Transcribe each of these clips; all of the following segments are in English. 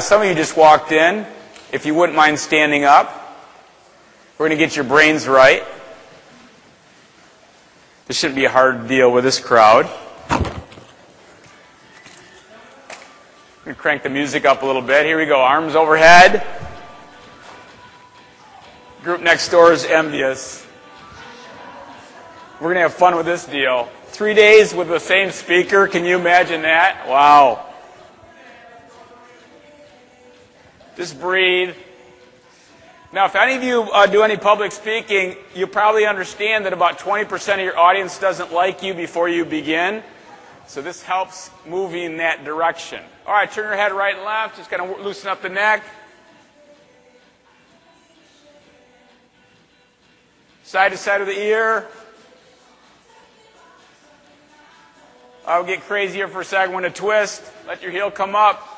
Some of you just walked in. If you wouldn't mind standing up, we're going to get your brains right. This shouldn't be a hard deal with this crowd. I'm going to crank the music up a little bit. Here we go. Arms overhead. Group next door is envious. We're going to have fun with this deal. 3 days with the same speaker. Can you imagine that? Wow. Just breathe. Now, if any of you do any public speaking, you probably understand that about 20% of your audience doesn't like you before you begin. So this helps moving in that direction. All right, turn your head right and left. Just kind of loosen up the neck. Side to side of the ear. I'll get crazier for a second. When to twist, let your heel come up.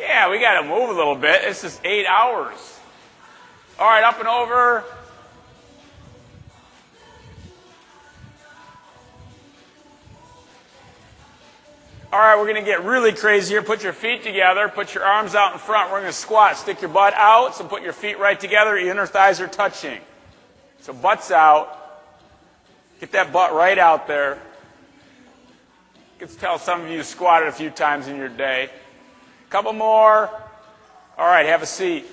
Yeah, we got to move a little bit. It's just 8 hours. All right, up and over. All right, we're going to get really crazy here. Put your feet together. Put your arms out in front. We're going to squat. Stick your butt out. So put your feet right together. Your inner thighs are touching. So butt's out. Get that butt right out there. You can tell some of you squatted a few times in your day. Couple more. All right, have a seat.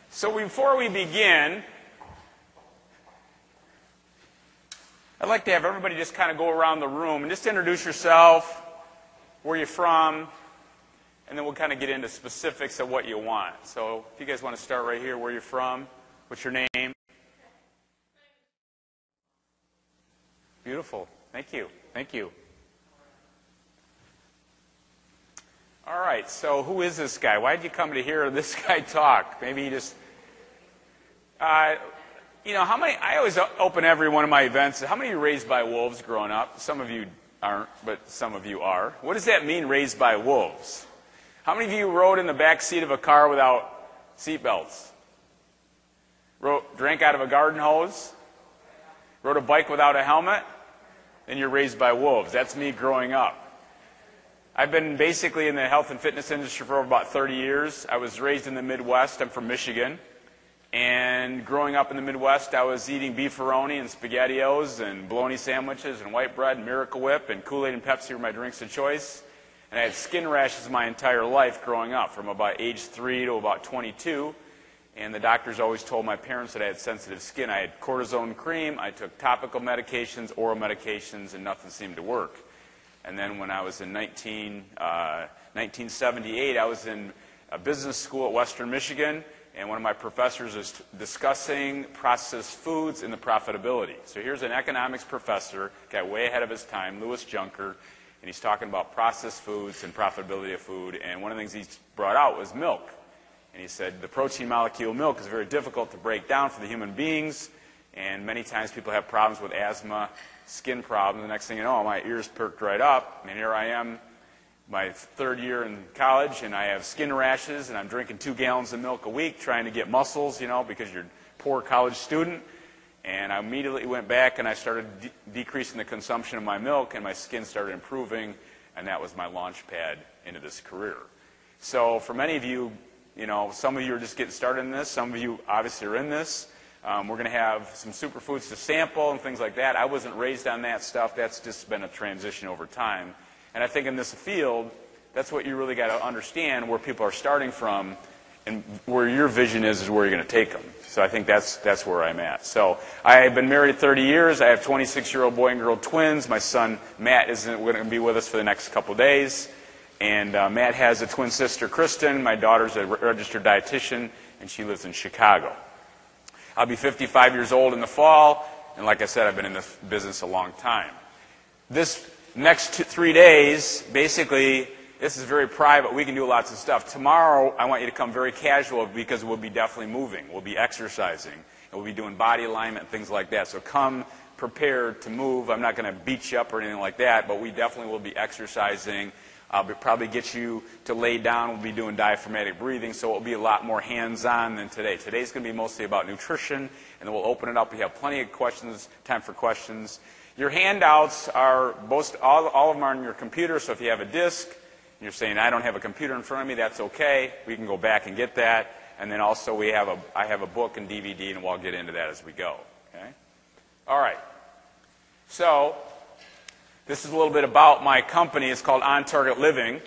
So before we begin, I'd like to have everybody just kind of go around the room and just introduce yourself, where you're from, and then we'll kind of get into specifics of what you want. So if you guys want to start right here, where you're from, what's your name? Beautiful. Thank you. Thank you. All right, so who is this guy? Why did you come to hear this guy talk? Maybe he just... you know, how many... I always open every one of my events. How many of you raised by wolves growing up? Some of you aren't, but some of you are. What does that mean, raised by wolves? How many of you rode in the back seat of a car without seatbelts? Drank out of a garden hose? Rode a bike without a helmet? And you're raised by wolves. That's me growing up. I've been basically in the health and fitness industry for over about 30 years. I was raised in the Midwest. I'm from Michigan. And growing up in the Midwest, I was eating beefaroni and SpaghettiOs and bologna sandwiches and white bread and Miracle Whip and Kool-Aid and Pepsi were my drinks of choice. And I had skin rashes my entire life growing up, from about age 3 to about 22. And the doctors always told my parents that I had sensitive skin. I had cortisone cream, I took topical medications, oral medications, and nothing seemed to work. And then when I was in 1978, I was in a business school at Western Michigan, and one of my professors was discussing processed foods and the profitability. So here's an economics professor, got way ahead of his time, Louis Junker, and he's talking about processed foods and profitability of food, and one of the things he brought out was milk. And he said the protein molecule milk is very difficult to break down for the human beings, and many times people have problems with asthma, skin problems. The next thing you know, my ears perked right up, and here I am, my 3rd year in college, and I have skin rashes, and I'm drinking 2 gallons of milk a week trying to get muscles, you know, because you're a poor college student. And I immediately went back and I started decreasing the consumption of my milk, and my skin started improving, and that was my launch pad into this career. So for many of you, you know, some of you are just getting started in this. Some of you obviously are in this. We're going to have some superfoods to sample and things like that. I wasn't raised on that stuff. That's just been a transition over time. And I think in this field, that's what you really got to understand, where people are starting from and where your vision is where you're going to take them. So I think that's where I'm at. So I've been married 30 years. I have 26-year-old boy and girl twins. My son, Matt, isn't going to be with us for the next couple days. And Matt has a twin sister, Kristen. My daughter's a registered dietitian, and she lives in Chicago. I'll be 55 years old in the fall, and like I said, I've been in this business a long time. This next 3 days, basically, this is very private. We can do lots of stuff. Tomorrow, I want you to come very casual because we'll be definitely moving. We'll be exercising, and we'll be doing body alignment and things like that. So come prepared to move. I'm not going to beat you up or anything like that, but we definitely will be exercising. I'll probably get you to lay down. We'll be doing diaphragmatic breathing, so it will be a lot more hands-on than today. Today's going to be mostly about nutrition, and then we'll open it up. We have plenty of questions, time for questions. Your handouts are, all of them are on your computer, so if you have a disk, and you're saying, I don't have a computer in front of me, that's okay. We can go back and get that. And then also I have a book and DVD, and we'll get into that as we go. Okay? All right. So this is a little bit about my company. It's called On Target Living.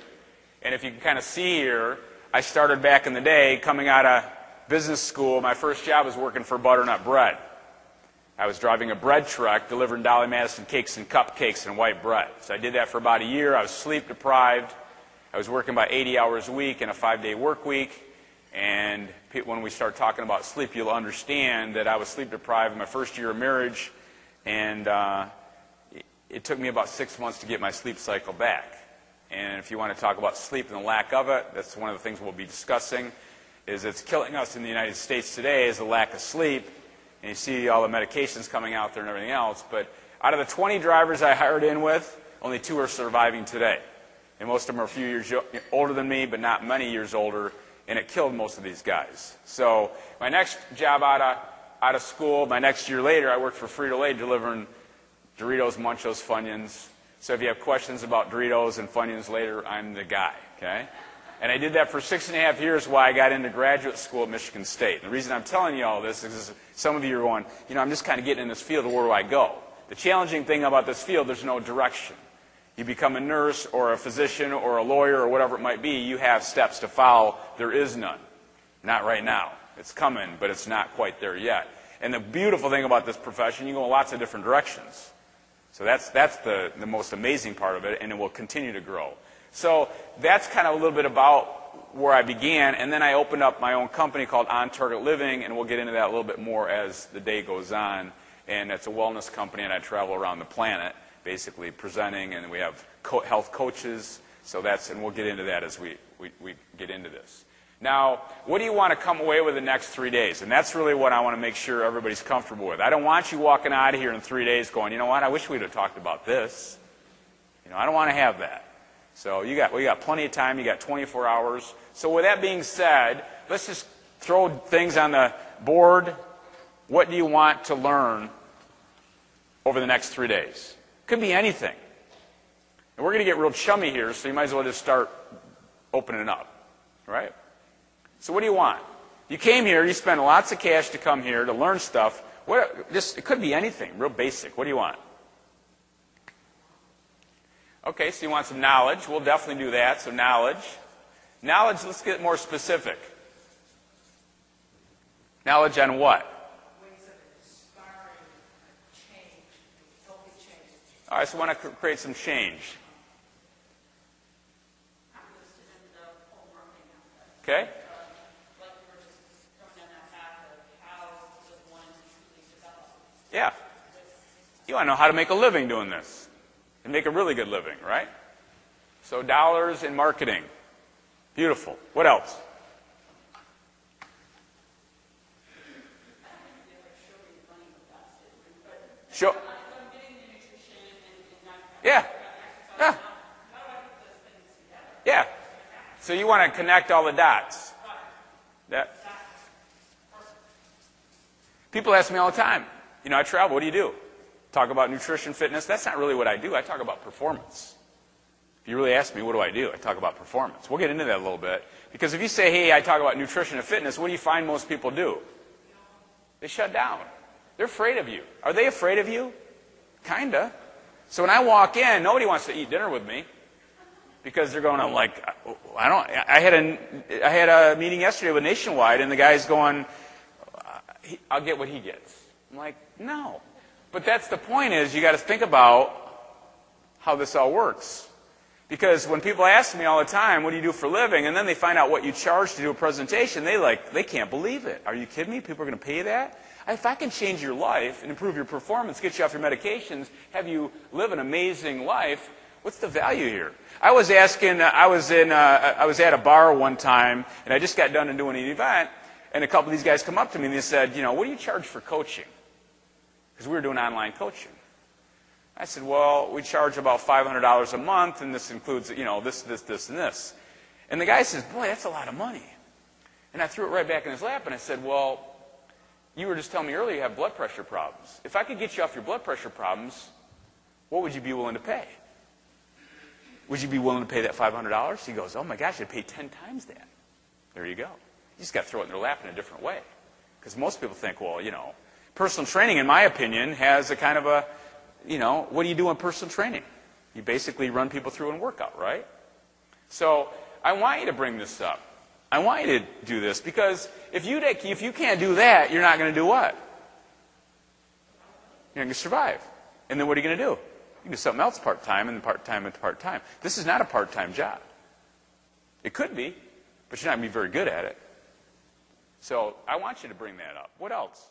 And if you can kind of see here, I started back in the day coming out of business school. My first job was working for Butternut Bread. I was driving a bread truck delivering Dolly Madison cakes and cupcakes and white bread. So I did that for about a year. I was sleep deprived. I was working about 80 hours a week in a 5-day work week. And when we start talking about sleep, you'll understand that I was sleep deprived in my first year of marriage. And it took me about 6 months to get my sleep cycle back. And if you want to talk about sleep and the lack of it, that's one of the things we'll be discussing, is it's killing us in the United States today is the lack of sleep. And you see all the medications coming out there and everything else. But out of the 20 drivers I hired in with, only 2 are surviving today. And most of them are a few years older than me, but not many years older. And it killed most of these guys. So my next job out of school, my next year later, I worked for Frito-Lay delivering Doritos, Munchos, Funyuns. So if you have questions about Doritos and Funyuns later, I'm the guy, okay? And I did that for 6.5 years while I got into graduate school at Michigan State. And the reason I'm telling you all this is some of you are going, I'm just kind of getting in this field, where do I go? The challenging thing about this field, there's no direction. You become a nurse or a physician or a lawyer or whatever it might be, you have steps to follow. There is none. Not right now. It's coming, but it's not quite there yet. And the beautiful thing about this profession, you go in lots of different directions. So that's the most amazing part of it, and it will continue to grow. So that's kind of a little bit about where I began, and then I opened up my own company called On Target Living, and we'll get into that a little bit more as the day goes on. And it's a wellness company, and I travel around the planet basically presenting, and we have health coaches. So and we'll get into that as we get into this. Now, what do you want to come away with the next 3 days? And that's really what I want to make sure everybody's comfortable with. I don't want you walking out of here in 3 days going, you know what, I wish we'd have talked about this. I don't want to have that. So we got plenty of time. You got 24 hours. So with that being said, let's just throw things on the board. What do you want to learn over the next 3 days? Could be anything. And we're going to get real chummy here, so you might as well just start opening it up. Right? So what do you want? You came here, you spent lots of cash to come here to learn stuff. It could be anything, real basic. What do you want? Okay, so you want some knowledge. We'll definitely do that. So knowledge. Knowledge, let's get more specific. Knowledge on what? Ways of inspiring change, healthy change. All right, so we want to create some change. I'm listed in the whole marketing aspect. Okay? Like we were just going down that path of how does one truly develop. Yeah. You want to know how to make a living doing this. And make a really good living, right? So dollars in marketing. Beautiful. What else? Show. Yeah. Yeah. Yeah. So you want to connect all the dots. People ask me all the time, I travel, what do you do? Talk about nutrition, fitness. That's not really what I do. I talk about performance. If you really ask me, what do? I talk about performance. We'll get into that a little bit. Because if you say, hey, I talk about nutrition and fitness, what do you find most people do? They shut down. They're afraid of you. Are they afraid of you? Kinda. So when I walk in, nobody wants to eat dinner with me. Because they're going, I had a meeting yesterday with Nationwide, and the guy's going, I'll get what he gets. I'm like, no. But that's the point is you got to think about how this all works. Because when people ask me all the time, what do you do for a living? And then they find out what you charge to do a presentation, they can't believe it. Are you kidding me? People are going to pay you that? If I can change your life and improve your performance, get you off your medications, have you live an amazing life, what's the value here? I was at a bar one time, and I just got done doing an event, and a couple of these guys come up to me and they said, what do you charge for coaching? Because we were doing online coaching. I said, well, we charge about $500 a month, and this includes, this, and this. And the guy says, boy, that's a lot of money. And I threw it right back in his lap, and I said, well, you were just telling me earlier you have blood pressure problems. If I could get you off your blood pressure problems, what would you be willing to pay? Would you be willing to pay that $500? He goes, oh my gosh, I'd pay 10 times that. There you go. You just got to throw it in their lap in a different way. Because most people think, well, personal training, in my opinion, has a kind of a, what do you do in personal training? You basically run people through and workout, right? So I want you to bring this up. I want you to do this because if you can't do that, you're not going to do what? You're not going to survive. And then what are you going to do? You can do something else part-time and part-time and part-time. This is not a part-time job. It could be, but you're not going to be very good at it. So I want you to bring that up. What else?